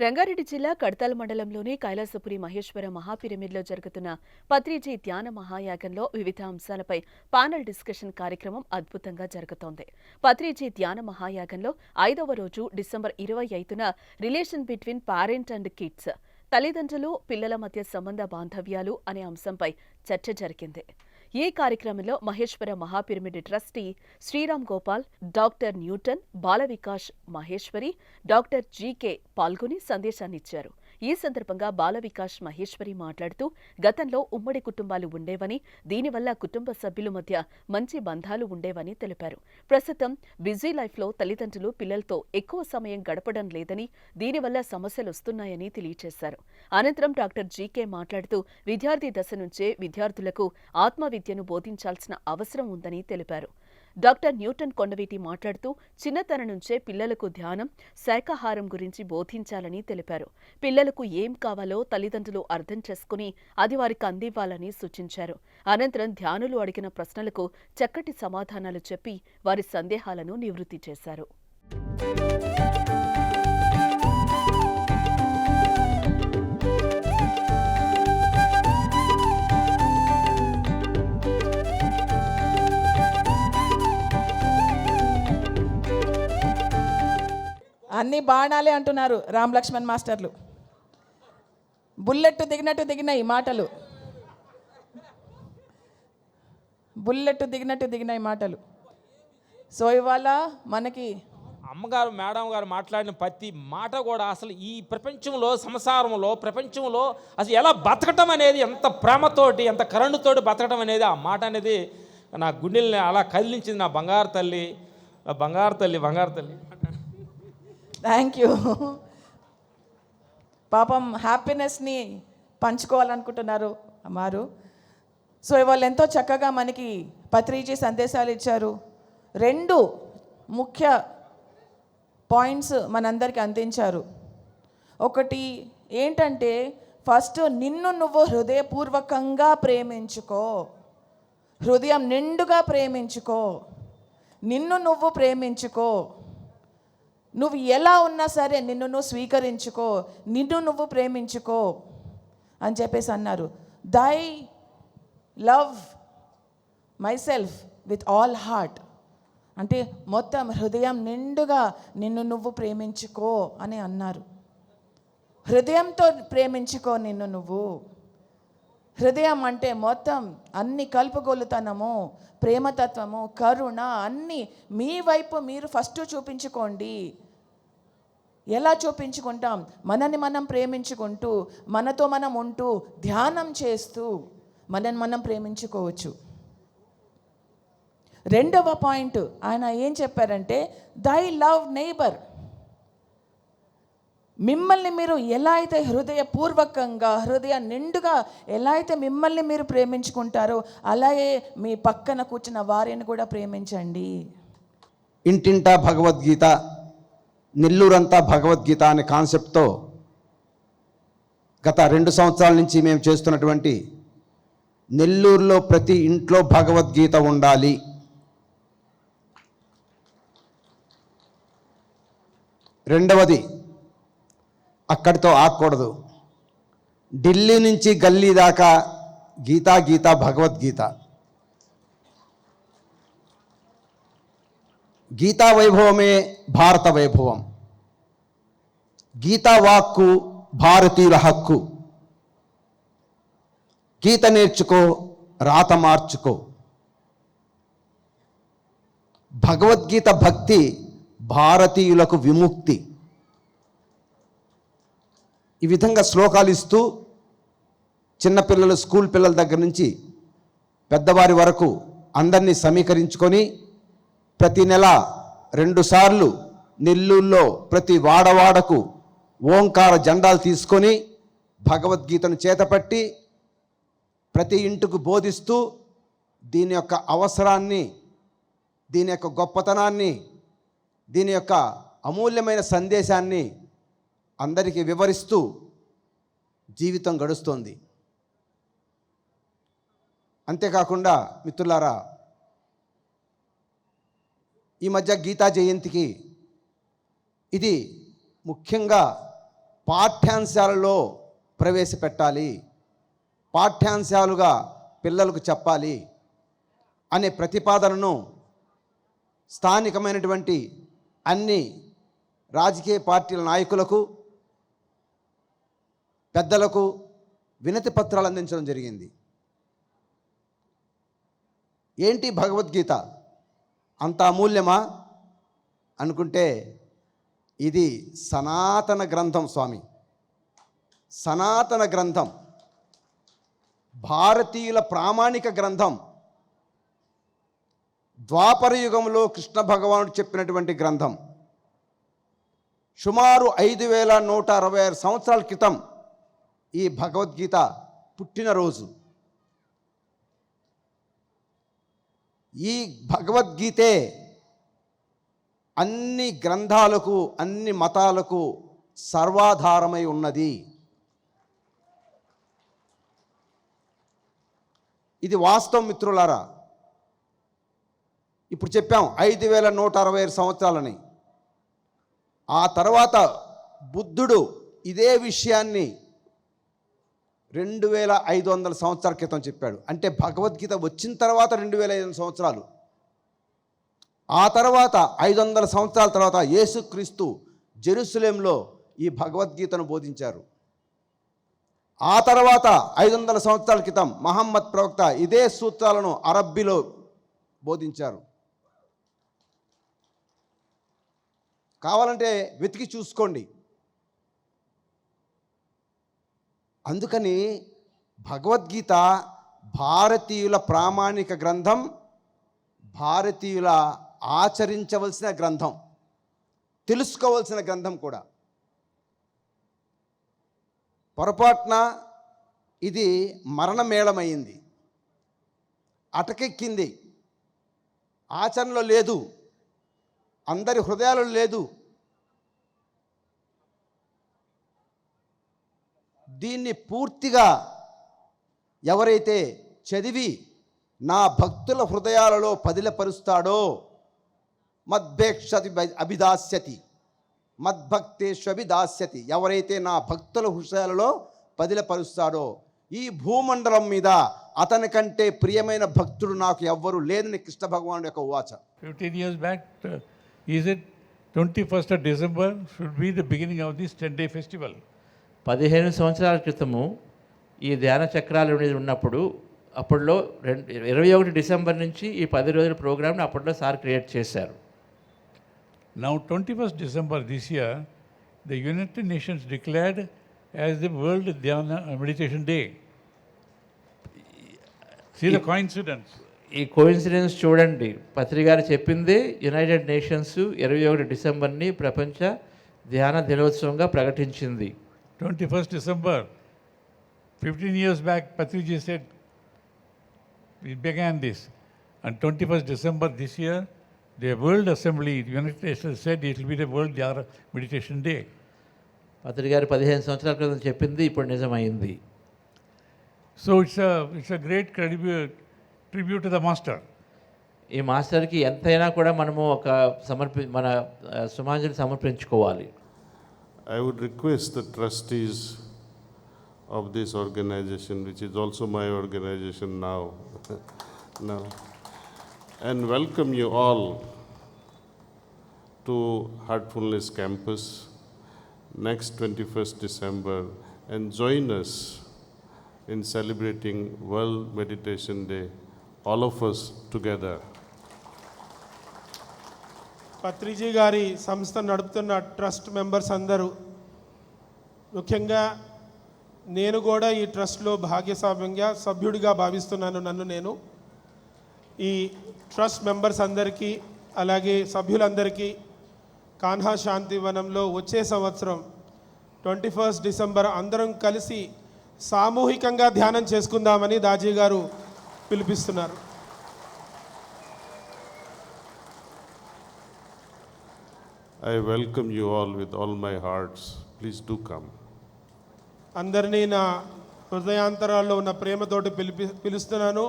రంగారెడ్డి జిల్లా కడతాల్ మండలంలోని కైలాసపురి మహేశ్వర మహాపిరమిడ్లో జరుగుతున్న పత్రిజీ ధ్యాన మహాయాగంలో వివిధ అంశాలపై పానల్ డిస్కషన్ కార్యక్రమం అద్భుతంగా జరుగుతోంది. పత్రిజీ ధ్యాన మహాయాగంలో 5వ రోజు డిసెంబర్ 25న relation between parent and kids, తల్లిదండ్రులు పిల్లల మధ్య సంబంధ బాంధవ్యాలు అనే అంశంపై చర్చ జరిగింది. ఈ కార్యక్రమంలో Maheshwara Maha Pyramid trustee Sriram Gopal, doctor Newton, Bala Vikas Maheshwari, doctor GK పాల్గొని సందేశాన్నిచ్చారు. ఈ సందర్భంగా బాల వికాస్ మహేశ్వరి మాట్లాడుతూ గతంలో ఉమ్మడి కుటుంబాలు ఉండేవని, దీనివల్ల కుటుంబ సభ్యుల మధ్య మంచి బంధాలు ఉండేవని తెలిపారు. ప్రస్తుతం బిజీ లైఫ్లో తల్లిదండ్రులు పిల్లలతో ఎక్కువ సమయం గడపడం లేదని, దీనివల్ల సమస్యలొస్తున్నాయని తెలియజేశారు. అనంతరం డాక్టర్ జీకే మాట్లాడుతూ విద్యార్థి దశ నుంచే విద్యార్థులకు ఆత్మవిద్యను బోధించాల్సిన అవసరం ఉందని తెలిపారు. డాక్టర్ న్యూటన్ కొండవీటి మాట్లాడుతూ చిన్నతనం నుంచే పిల్లలకు ధ్యానం, శాకాహారం గురించి బోధించాలని తెలిపారు. పిల్లలకు ఏం కావాలో తల్లిదండ్రులు అర్థం చేసుకుని అది వారికి అందివ్వాలని సూచించారు. అనంతరం ధ్యానులు అడిగిన ప్రశ్నలకు చక్కటి సమాధానాలు చెప్పి వారి సందేహాలను నివృత్తి చేశారు. అన్ని బాణాలే అంటున్నారు రామ్ లక్ష్మణ్ మాస్టర్లు. బుల్లెట్ దిగినట్టు దిగినాయి మాటలు, బుల్లెట్ దిగినట్టు దిగినాయి మాటలు. సో ఇవాళ మనకి అమ్మగారు మేడం గారు మాట్లాడిన ప్రతి మాట కూడా అసలు ఈ ప్రపంచంలో, సంసారంలో, ప్రపంచంలో అసలు ఎలా బతకటం అనేది, ఎంత ప్రేమతోటి, ఎంత కరుణతోటి బతకటం అనేది, ఆ మాట అనేది నా గుండెల్ని అలా కదిలించింది. నా బంగారు తల్లి, బంగారు తల్లి, బంగారు తల్లి. Thank you. పాపం హ్యాపీనెస్ని పంచుకోవాలనుకుంటున్నారు అమ్మారు. సో ఇవాళ ఎంతో చక్కగా మనకి పత్రిజీ సందేశాలు ఇచ్చారు. 2 ముఖ్య పాయింట్స్ మనందరికీ అందించారు. ఒకటి ఏంటంటే, ఫస్ట్ నిన్ను నువ్వు హృదయపూర్వకంగా ప్రేమించుకో, హృదయం నిండుగా ప్రేమించుకో, నిన్ను నువ్వు ప్రేమించుకో, నువ్వు ఎలా ఉన్నా సరే నిన్ను నువ్వు స్వీకరించుకో, నిన్ను నువ్వు ప్రేమించుకో అని చెప్పేసి అన్నారు. దై love my self with all heart అంటే మొత్తం హృదయం నిండుగా నిన్ను నువ్వు ప్రేమించుకో అని అన్నారు. హృదయంతో ప్రేమించుకో నిన్ను నువ్వు. హృదయం అంటే మొత్తం అన్ని కలుపుగోలుతనము, ప్రేమతత్వము, కరుణ అన్నీ మీ వైపు మీరు ఫస్ట్ చూపించుకోండి. ఎలా చూపించుకుంటాం? మనని మనం ప్రేమించుకుంటూ, మనతో మనం ఉంటూ, ధ్యానం చేస్తూ మనని మనం ప్రేమించుకోవచ్చు. 2వ పాయింట్ ఆయన ఏం చెప్పారంటే, దై లవ్ నైబర్. మిమ్మల్ని మీరు ఎలా అయితే హృదయపూర్వకంగా, హృదయ నిండుగా ఎలా అయితే మిమ్మల్ని మీరు ప్రేమించుకుంటారో, అలాగే మీ పక్కన కూర్చున్న వారిని కూడా ప్రేమించండి. ఇంటింటా భగవద్గీత, నెల్లూరంతా భగవద్గీత అనే కాన్సెప్ట్తో గత 2 సంవత్సరాల నుంచి మేము చేస్తున్నటువంటి నెల్లూరులో ప్రతి ఇంట్లో భగవద్గీత ఉండాలి, రెండవది అక్కడితో ఆగకూడదు, ఢిల్లీ నుంచి గల్లీ దాకా గీతా గీత భగవద్గీత. గీతా వైభవమే భారత వైభవం. గీతా వాక్కు భారతీయుల హక్కు. గీత నేర్చుకో, రాత మార్చుకో. భగవద్గీత భక్తి భారతీయులకు విముక్తి. ఈ విధంగా శ్లోకాలు ఇస్తూ చిన్నపిల్లలు, స్కూల్ పిల్లల దగ్గర నుంచి పెద్దవారి వరకు అందరినీ సమీకరించుకొని ప్రతి నెల 2 సార్లు నెల్లూరులో ప్రతి వాడవాడకు ఓంకార జెండాలు తీసుకొని భగవద్గీతను చేతపట్టి ప్రతి ఇంటికి బోధిస్తూ దీని యొక్క అవసరాన్ని, దీని యొక్క గొప్పతనాన్ని, దీని యొక్క అమూల్యమైన సందేశాన్ని అందరికీ వివరిస్తూ జీవితం గడుస్తోంది. అంతేకాకుండా మిత్రులారా, ఈ మధ్య గీతా జయంతికి ఇది ముఖ్యంగా పాఠ్యాంశాలలో ప్రవేశపెట్టాలి, పాఠ్యాంశాలుగా పిల్లలకు చెప్పాలి అనే ప్రతిపాదనను స్థానికమైనటువంటి అన్ని రాజకీయ పార్టీల నాయకులకు, పెద్దలకు వినతి పత్రాలు అందించడం జరిగింది. ఏంటి భగవద్గీత అంత అమూల్యమా అనుకుంటే, ఇది సనాతన గ్రంథం స్వామి, సనాతన గ్రంథం, భారతీయుల ప్రామాణిక గ్రంథం. ద్వాపర యుగంలో కృష్ణ భగవానుడు చెప్పినటువంటి గ్రంథం. సుమారు 5166 సంవత్సరాల క్రితం ఈ భగవద్గీత పుట్టినరోజు. ఈ భగవద్గీతే అన్ని గ్రంథాలకు, అన్ని మతాలకు సర్వాధారమై ఉన్నది. ఇది వాస్తవం మిత్రులారా. ఇప్పుడు చెప్పాం 5167 సంవత్సరాలని. ఆ తర్వాత బుద్ధుడు ఇదే విషయాన్ని 2500 సంవత్సరాల క్రితం చెప్పాడు. అంటే భగవద్గీత వచ్చిన తర్వాత 2500 సంవత్సరాలు. ఆ తర్వాత 500 సంవత్సరాల తర్వాత యేసుక్రీస్తు జెరూసలేంలో ఈ భగవద్గీతను బోధించారు. ఆ తర్వాత 500 సంవత్సరాల క్రితం మహమ్మద్ ప్రవక్త ఇదే సూత్రాలను అరబ్బీలో బోధించారు. కావాలంటే వెతికి చూసుకోండి. అందుకని భగవద్గీత భారతీయుల ప్రామాణిక గ్రంథం, భారతీయుల ఆచరించవలసిన గ్రంథం, తెలుసుకోవలసిన గ్రంథం కూడా. పొరపాటున ఇది మరణమేళమైంది, అటకెక్కింది, ఆచరణలో లేదు, అందరి హృదయాలలో లేదు. దీన్ని పూర్తిగా ఎవరైతే చదివి నా భక్తుల హృదయాలలో పదిలపరుస్తాడో, మద్భేక్షతి అభిదాస్యతి మద్భక్తేష్వభిదాస్యతి, ఎవరైతే నా భక్తుల హృదయాలలో పదిలపరుస్తాడో, ఈ భూమండలం మీద అతని కంటే ప్రియమైన భక్తుడు నాకు ఎవ్వరు లేదని కృష్ణ భగవానుడు యొక్క ఉవాచ. 15 years back, is it 21st of December should be the beginning of this 10-day festival? 15 సంవత్సరాల క్రితము ఈ ధ్యాన చక్రాలు అనేది ఉన్నప్పుడు, అప్పట్లో 21 డిసెంబర్ నుంచి ఈ 10 రోజుల ప్రోగ్రామ్ని అప్పట్లో సార్ క్రియేట్ చేశారు. Now 21st December this year, the United Nations declared as the World Dhyana Meditation Day. See the coincidence. ఈ కోయిన్సిడెన్స్ చూడండి, పత్రి గారు చెప్పింది యునైటెడ్ నేషన్స్ 21 డిసెంబర్ని ప్రపంచ ధ్యాన దినోత్సవంగా ప్రకటించింది. 21st December, 15 years back, Patriji said, we began this. And 21st December this year, the World Assembly, the United Nations said it will be the World Dhyana Meditation Day. పత్రి గారు 15 సంవత్సరాల క్రితం చెప్పింది ఇప్పుడు నిజమైంది. So it's a great tribute to the master. ఈ మాస్టర్కి ఎంతైనా కూడా మనము ఒక మన సుమాంజలి సమర్పించుకోవాలి. I would request the trustees of this organization, which is also my organization now, and welcome you all to Heartfulness Campus next 21st December, and join us in celebrating World Meditation Day, all of us together. Patriji గారి సంస్థ నడుపుతున్న trust members అందరూ, ముఖ్యంగా నేను కూడా ఈ ట్రస్ట్లో భాగ్యస్వామ్యంగా సభ్యుడిగా భావిస్తున్నాను నన్ను నేను. ఈ ట్రస్ట్ మెంబర్స్ అందరికీ, అలాగే సభ్యులందరికీ కాన్హా శాంతివనంలో వచ్చే సంవత్సరం 21st డిసెంబర్ అందరం కలిసి సామూహికంగా ధ్యానం చేసుకుందామని దాజీ గారు పిలిపిస్తున్నారు. I welcome you all with all my hearts. Please do come. అందరినీ నా హృదయాంతరాల్లో ఉన్న ప్రేమతోటి పిలుస్తున్నాను,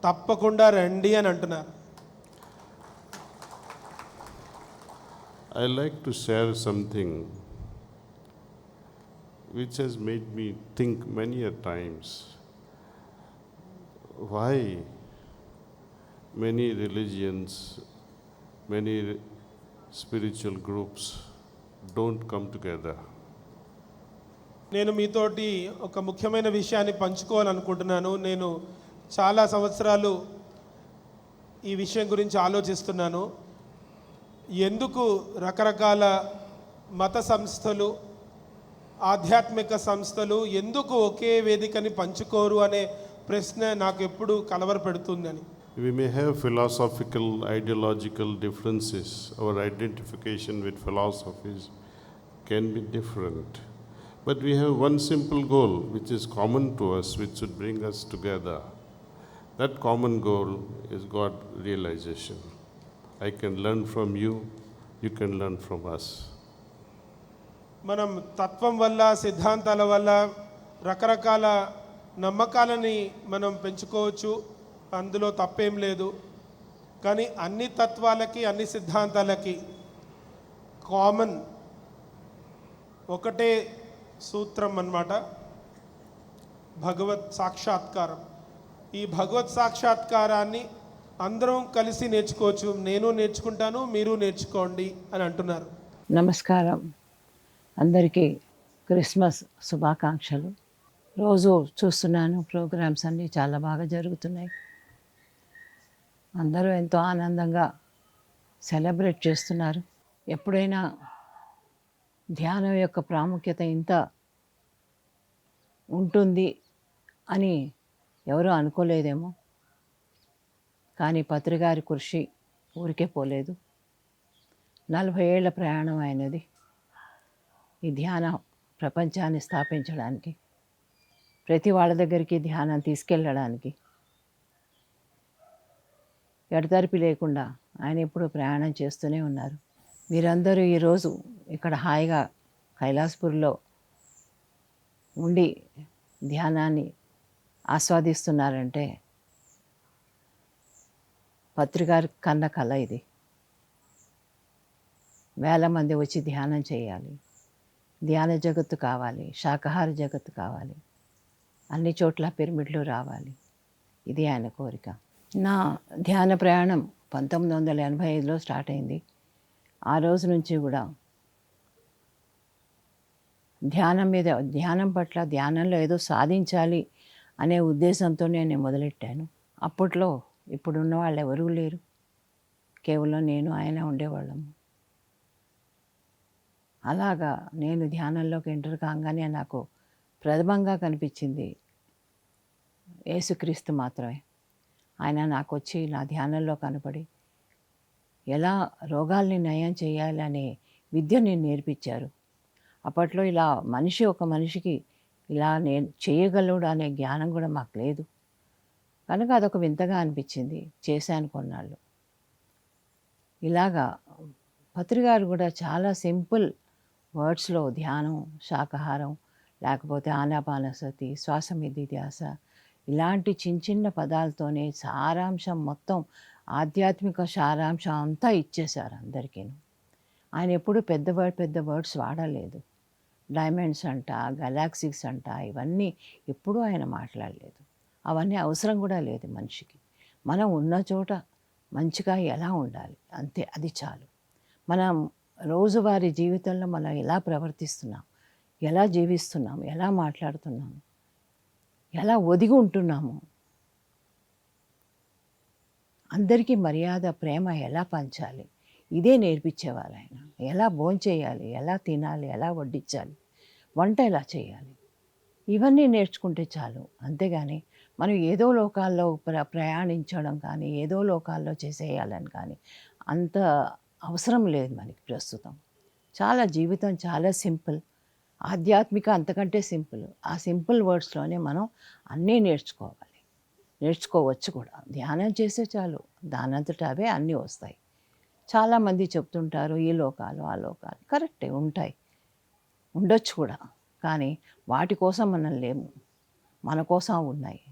తప్పకుండా రండి అని అంటున్నారు. I like to share something which has made me think many a times why many religions, many spiritual groups don't come together. నేను మీతోటి ఒక ముఖ్యమైన విషయాన్ని పంచుకోవాలనుకుంటున్నాను. నేను చాలా సంవత్సరాలు ఈ విషయం గురించి ఆలోచిస్తున్నాను. ఎందుకు రకరకాల మత సంస్థలు, ఆధ్యాత్మిక సంస్థలు ఎందుకు ఒకే వేదికని పంచుకోరు అనే ప్రశ్న నాకు ఎప్పుడు కలవరపెడుతుందని. We may have philosophical, ideological differences. Our identification with philosophies can be different. But we have one simple goal which is common to us, which should bring us together. That common goal is God realization. I can learn from you, you can learn from us. మనం తత్వం వల్ల, సిద్ధాంతాల వల్ల రకరకాల నమ్మకాలని మనం పెంచుకోవచ్చు, అందులో తప్పేం లేదు. కానీ అన్ని తత్వాలకి, అన్ని సిద్ధాంతాలకి కామన్ ఒకటే సూత్రం అన్నమాట, భగవత్ సాక్షాత్కారం. ఈ భగవత్ సాక్షాత్కారాన్ని అందరం కలిసి నేర్చుకోవచ్చు. నేను నేర్చుకుంటాను, మీరు నేర్చుకోండి అని అంటున్నారు. నమస్కారం, అందరికీ క్రిస్మస్ శుభాకాంక్షలు. రోజు చూస్తున్నాను ప్రోగ్రామ్స్ అన్నీ చాలా బాగా జరుగుతున్నాయి. అందరూ ఎంతో ఆనందంగా సెలబ్రేట్ చేస్తున్నారు. ఎప్పుడైనా ధ్యానం యొక్క ప్రాముఖ్యత ఇంత ఉంటుంది అని ఎవరూ అనుకోలేదేమో. కానీ పత్రిగారి కృషి ఊరికే పోలేదు. 40 ఏళ్ల ప్రయాణం అయినది ఈ ధ్యాన ప్రపంచాన్ని స్థాపించడానికి, ప్రతి వాళ్ళ దగ్గరికి ధ్యానం తీసుకెళ్ళడానికి. ఎడతెరిపి లేకుండా ఆయన ఎప్పుడూ ప్రయాణం చేస్తూనే ఉన్నారు. మీరందరూ ఈరోజు ఇక్కడ హాయిగా కైలాసపూర్లో ఉండి ధ్యానాన్ని ఆస్వాదిస్తున్నారంటే పత్రికారి కన్న కళ ఇది. వేల మంది వచ్చి ధ్యానం చేయాలి, ధ్యాన జగత్తు కావాలి, శాకాహార జగత్తు కావాలి, అన్ని చోట్ల పిరమిడ్లు రావాలి. ఇది ఆయన కోరిక. నా ధ్యాన ప్రయాణం 1985లో స్టార్ట్ అయింది. ఆ రోజు నుంచి కూడా ధ్యానం పట్ల, ధ్యానంలో ఏదో సాధించాలి అనే ఉద్దేశంతో నేను మొదలెట్టాను. అప్పట్లో ఇప్పుడున్న వాళ్ళు ఎవరూ లేరు, కేవలం నేను ఆయన ఉండేవాళ్ళము. అలాగా నేను ధ్యానంలోకి ఎంటర్ కాగానే నాకు ప్రథమంగా కనిపించింది యేసుక్రీస్తు మాత్రమే. ఆయన నాకు వచ్చి నా ధ్యానంలో కనపడి ఎలా రోగాల్ని నయం చేయాలి అనే విద్యని నేర్పించారు. అప్పట్లో ఇలా ఒక మనిషికి ఇలా నేను చేయగలడు అనే జ్ఞానం కూడా మాకు లేదు కనుక అదొక వింతగా అనిపించింది. చేశాను కొన్నాళ్ళు. ఇలాగా పత్రిగారు కూడా చాలా సింపుల్ వర్డ్స్లో ధ్యానం, శాకాహారం, లేకపోతే ఆనాపానసతి, శ్వాసమిది ధ్యాస, ఇలాంటి చిన్న పదాలతోనే సారాంశం మొత్తం, ఆధ్యాత్మిక సారాంశం అంతా ఇచ్చేశారు అందరికీ. ఆయన ఎప్పుడు పెద్ద వర్డ్స్ వాడలేదు. డైమండ్స్ అంట, గెలాక్సీస్ అంట, ఇవన్నీ ఎప్పుడూ ఆయన మాట్లాడలేదు. అవన్నీ అవసరం కూడా లేదు మనిషికి. మనం ఉన్న చోట మంచిగా ఎలా ఉండాలి అంతే, అది చాలు. మనం రోజువారీ జీవితంలో మనం ఎలా ప్రవర్తిస్తున్నాం, ఎలా జీవిస్తున్నాం, ఎలా మాట్లాడుతున్నాము, ఎలా ఒదిగి ఉంటున్నాము, అందరికీ మర్యాద, ప్రేమ ఎలా పంచాలి, ఇదే నేర్పించేవారు ఆయన. ఎలా భోంచేయాలి, ఎలా తినాలి, ఎలా వడ్డించాలి, వంట ఎలా చేయాలి, ఇవన్నీ నేర్చుకుంటే చాలు. అంతేగాని మనం ఏదో లోకాల్లో ప్రయాణించడం కానీ, ఏదో లోకాల్లో చేసేయాలని కానీ అంత అవసరం లేదు మనకి ప్రస్తుతం. జీవితం చాలా సింపుల్, ఆధ్యాత్మిక అంతకంటే సింపుల్. ఆ సింపుల్ వర్డ్స్లోనే మనం అన్నీ నేర్చుకోవచ్చు కూడా. ధ్యానం చేస్తే చాలు, దానంతట అవే అన్నీ వస్తాయి. చాలామంది చెప్తుంటారు ఈ లోకాలు, ఆ లోకాలు. కరెక్టే, ఉంటాయి, ఉండొచ్చు కూడా. కానీ వాటి కోసం మనం లేము, మన కోసం ఉన్నాయి.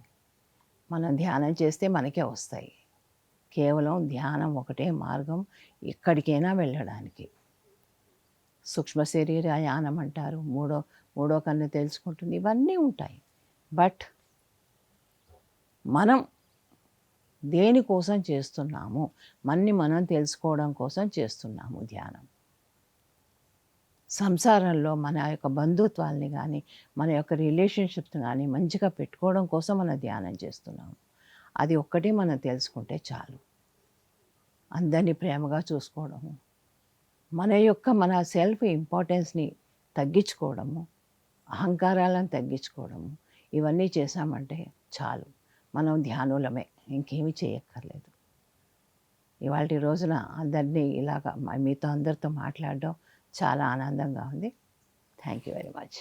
మనం ధ్యానం చేస్తే మనకే వస్తాయి. కేవలం ధ్యానం ఒకటే మార్గం ఎక్కడికైనా వెళ్ళడానికి. సూక్ష్మ శరీర యానం అంటారు, మూడో కన్ను తెలుసుకుంటుంది, ఇవన్నీ ఉంటాయి. బట్ మనం దేనికోసం చేస్తున్నాము, మన్ని మనం తెలుసుకోవడం కోసం చేస్తున్నాము ధ్యానం. సంసారంలో మన యొక్క బంధుత్వాల్ని కానీ మన యొక్క రిలేషన్షిప్స్ కానీ మంచిగా పెట్టుకోవడం కోసం మనం ధ్యానం చేస్తున్నాము. అది ఒక్కటి మనం తెలుసుకుంటే చాలు. అందరినీ ప్రేమగా చూసుకోవడము, మన సెల్ఫ్ ఇంపార్టెన్స్ని తగ్గించుకోవడము, అహంకారాలను తగ్గించుకోవడము, ఇవన్నీ చేశామంటే చాలు, మనం ధ్యానులమే, ఇంకేమీ చేయక్కర్లేదు. ఇవాళ రోజున అందరినీ ఇలాగా మీతో అందరితో మాట్లాడడం చాలా ఆనందంగా ఉంది. Thank you very much.